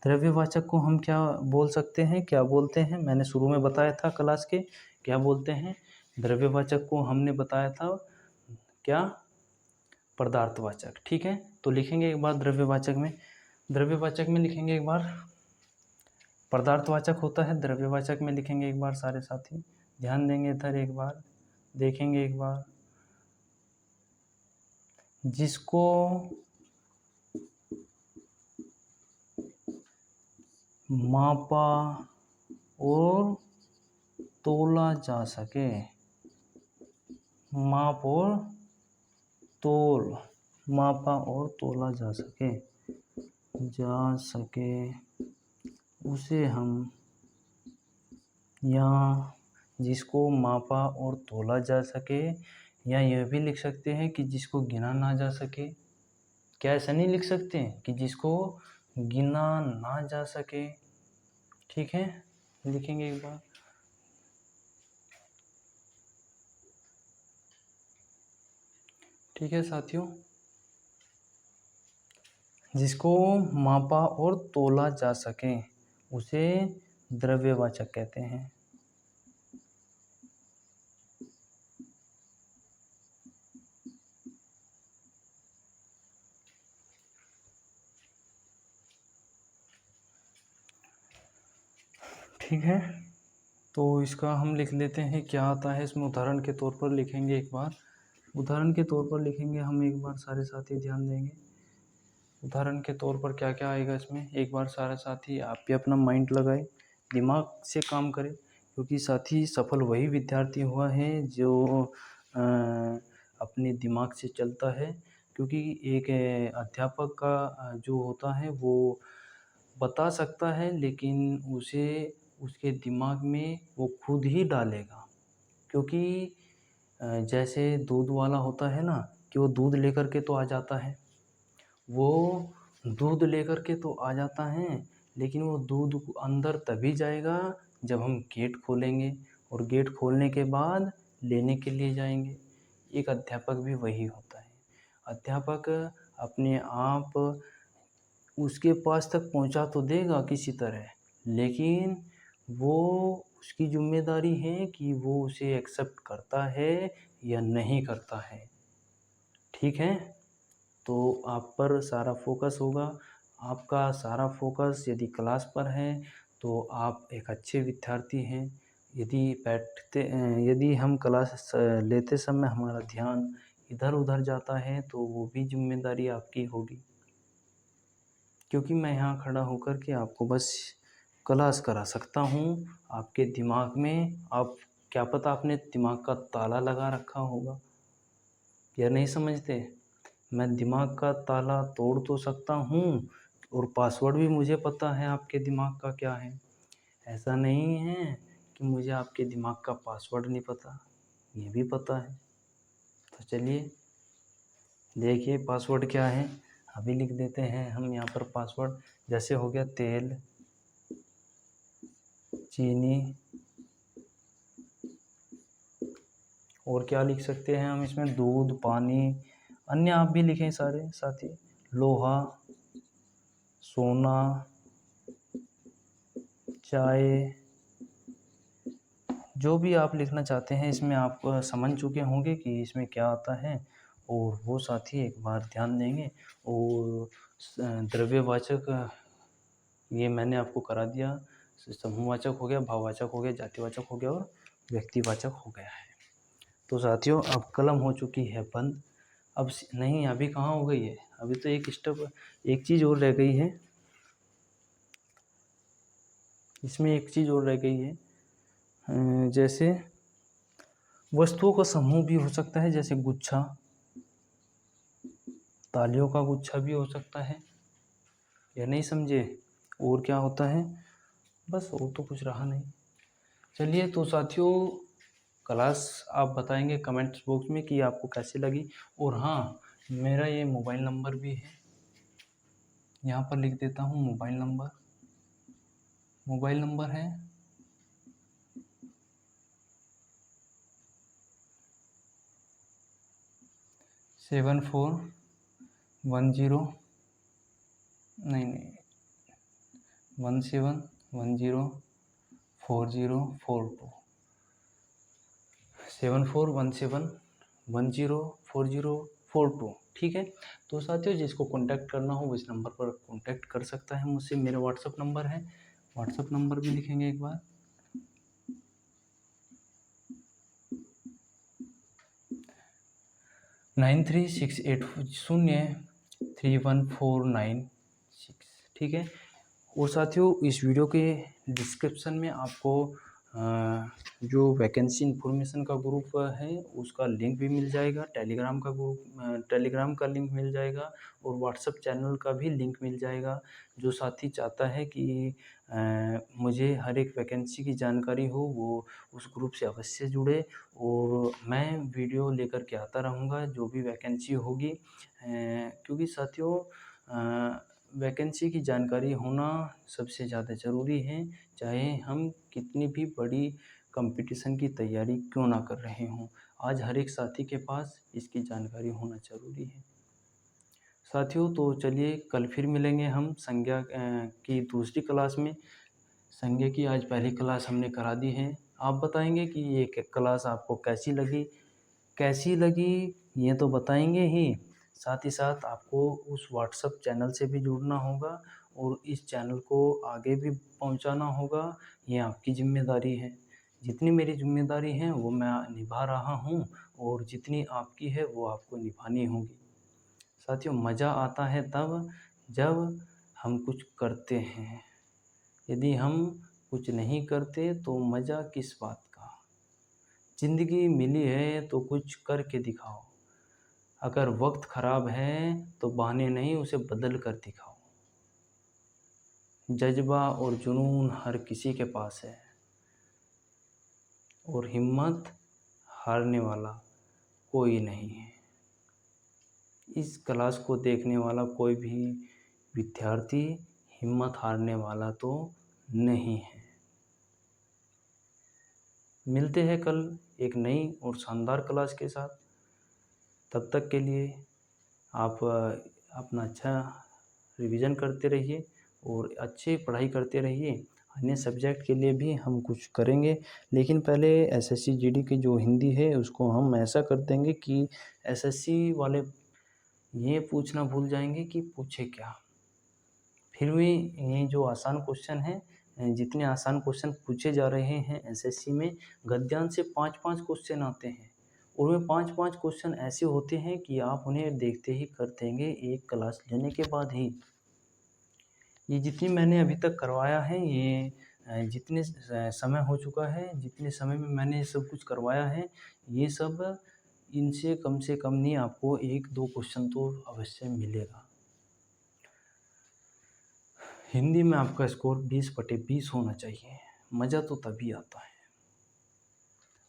द्रव्यवाचक को हम क्या बोल सकते हैं, क्या बोलते हैं, मैंने शुरू में बताया था क्लास के, क्या बोलते हैं द्रव्यवाचक को, हमने बताया था क्या, पदार्थवाचक, ठीक है। तो लिखेंगे एक बार द्रव्यवाचक में, द्रव्यवाचक में लिखेंगे एक बार, पदार्थवाचक होता है, द्रव्यवाचक में लिखेंगे एक बार सारे साथी, ध्यान देंगे इधर एक बार, देखेंगे एक बार, जिसको मापा और तोला जा सके, माप और तोल, मापा और तोला जा सके उसे हम, या जिसको मापा और तोला जा सके, या यह भी लिख सकते हैं कि जिसको गिना ना जा सके। क्या ऐसा नहीं लिख सकते हैं कि जिसको गिना ना जा सके, ठीक है। लिखेंगे एक बार, ठीक है साथियों, जिसको मापा और तोला जा सके उसे द्रव्यवाचक कहते हैं। ठीक है, तो इसका हम लिख लेते हैं क्या आता है इसमें, उदाहरण के तौर पर लिखेंगे एक बार, उदाहरण के तौर पर लिखेंगे हम एक बार, सारे साथी ध्यान देंगे। उदाहरण के तौर पर क्या क्या आएगा इसमें, एक बार सारे साथी आप भी अपना माइंड लगाए, दिमाग से काम करें, क्योंकि साथी सफल वही विद्यार्थी हुआ है जो अपने दिमाग से चलता है। क्योंकि एक अध्यापक का जो होता है वो बता सकता है, लेकिन उसे उसके दिमाग में वो खुद ही डालेगा। क्योंकि जैसे दूध वाला होता है ना, कि वो दूध लेकर के तो आ जाता है, वो दूध लेकर के तो आ जाता है, लेकिन वो दूध अंदर तभी जाएगा जब हम गेट खोलेंगे, और गेट खोलने के बाद लेने के लिए जाएंगे। एक अध्यापक भी वही होता है। अध्यापक अपने आप उसके पास तक पहुंचा तो देगा किसी तरह, लेकिन वो उसकी जिम्मेदारी है कि वो उसे एक्सेप्ट करता है या नहीं करता है, ठीक है। तो आप पर सारा फोकस होगा, आपका सारा फोकस यदि क्लास पर है तो आप एक अच्छे विद्यार्थी हैं। यदि यदि हम क्लास लेते समय हमारा ध्यान इधर उधर जाता है तो वो भी जिम्मेदारी आपकी होगी, क्योंकि मैं यहाँ खड़ा होकर के आपको बस क्लास करा सकता हूँ। आपके दिमाग में, आप क्या पता आपने दिमाग का ताला लगा रखा होगा, या नहीं समझते, मैं दिमाग का ताला तोड़ तो सकता हूँ, और पासवर्ड भी मुझे पता है आपके दिमाग का क्या है। ऐसा नहीं है कि मुझे आपके दिमाग का पासवर्ड नहीं पता, ये भी पता है। तो चलिए देखिए पासवर्ड क्या है, अभी लिख देते हैं हम यहाँ पर पासवर्ड। जैसे हो गया तेल, चीनी, और क्या लिख सकते हैं हम इसमें, दूध, पानी, अन्य आप भी लिखें सारे साथी, लोहा, सोना, चाय, जो भी आप लिखना चाहते हैं इसमें आप समझ चुके होंगे कि इसमें क्या आता है। और वो साथी एक बार ध्यान देंगे। और द्रव्यवाचक ये मैंने आपको करा दिया, समूहवाचक हो गया, भाववाचक हो गया, जातिवाचक हो गया, और व्यक्तिवाचक हो गया है। तो साथियों अब कलम हो चुकी है बंद। अब नहीं, अभी कहाँ हो गई है, अभी तो एक स्टेप, एक चीज़ और रह गई है इसमें, एक चीज़ और रह गई है। जैसे वस्तुओं का समूह भी हो सकता है, जैसे गुच्छा, तालियों का गुच्छा भी हो सकता है, या नहीं समझे। और क्या होता है, बस और तो कुछ रहा नहीं। चलिए तो साथियों क्लास आप बताएंगे कमेंट्स बॉक्स में कि आपको कैसी लगी। और हाँ, मेरा ये मोबाइल नंबर भी है, यहाँ पर लिख देता हूँ मोबाइल नंबर। मोबाइल नंबर है 1717104042 7417104042। ठीक है। तो साथियों, जिसको कांटेक्ट करना हो वो इस नंबर पर कांटेक्ट कर सकता है मुझसे। मेरा व्हाट्सअप नंबर है, व्हाट्सअप नंबर भी लिखेंगे एक बार, 9368031496। ठीक है। और साथियों, इस वीडियो के डिस्क्रिप्शन में आपको जो वैकेंसी इन्फॉर्मेशन का ग्रुप है उसका लिंक भी मिल जाएगा, टेलीग्राम का ग्रुप, टेलीग्राम का लिंक मिल जाएगा, और व्हाट्सएप चैनल का भी लिंक मिल जाएगा। जो साथी चाहता है कि मुझे हर एक वैकेंसी की जानकारी हो, वो उस ग्रुप से अवश्य जुड़े, और मैं वीडियो लेकर के आता रहूँगा जो भी वैकेंसी होगी। क्योंकि साथियों, वैकेंसी की जानकारी होना सबसे ज़्यादा ज़रूरी है, चाहे हम कितनी भी बड़ी कंपटीशन की तैयारी क्यों ना कर रहे हों। आज हर एक साथी के पास इसकी जानकारी होना ज़रूरी है। साथियों, तो चलिए कल फिर मिलेंगे हम संज्ञा की दूसरी क्लास में। संज्ञा की आज पहली क्लास हमने करा दी है। आप बताएंगे कि ये क्लास आपको कैसी लगी, ये तो बताएंगे ही, साथ ही साथ आपको उस व्हाट्सएप चैनल से भी जुड़ना होगा और इस चैनल को आगे भी पहुंचाना होगा। ये आपकी जिम्मेदारी है। जितनी मेरी जिम्मेदारी है वो मैं निभा रहा हूं, और जितनी आपकी है वो आपको निभानी होगी। साथियों, मज़ा आता है तब जब हम कुछ करते हैं। यदि हम कुछ नहीं करते तो मज़ा किस बात का। ज़िंदगी मिली है तो कुछ करके दिखाओ। अगर वक्त ख़राब है तो बहाने नहीं, उसे बदल कर दिखाओ। जज्बा और जुनून हर किसी के पास है, और हिम्मत हारने वाला कोई नहीं है। इस क्लास को देखने वाला कोई भी विद्यार्थी हिम्मत हारने वाला तो नहीं है। मिलते हैं कल एक नई और शानदार क्लास के साथ। तब तक के लिए आप अपना अच्छा रिवीजन करते रहिए और अच्छी पढ़ाई करते रहिए। अन्य सब्जेक्ट के लिए भी हम कुछ करेंगे, लेकिन पहले एसएससी जीडी की जो हिंदी है उसको हम ऐसा कर देंगे कि एसएससी वाले ये पूछना भूल जाएंगे कि पूछे क्या। फिर भी ये जो आसान क्वेश्चन है, जितने आसान क्वेश्चन पूछे जा रहे हैं एसएससी में, गद्यांश से 5-5 क्वेश्चन आते हैं, और वे 5-5 क्वेश्चन ऐसे होते हैं कि आप उन्हें देखते ही कर देंगे एक क्लास लेने के बाद ही। ये जितनी मैंने अभी तक करवाया है, ये जितने समय हो चुका है, जितने समय में मैंने सब कुछ करवाया है, ये सब इनसे कम से कम नहीं, आपको 1-2 क्वेश्चन तो अवश्य मिलेगा। हिंदी में आपका स्कोर 20/20 होना चाहिए। मज़ा तो तभी आता है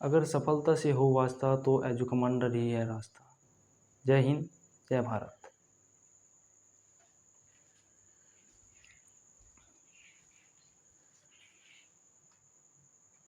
अगर सफलता से हो वास्ता, तो एजू कमांडर ही है रास्ता। जय हिंद, जय भारत।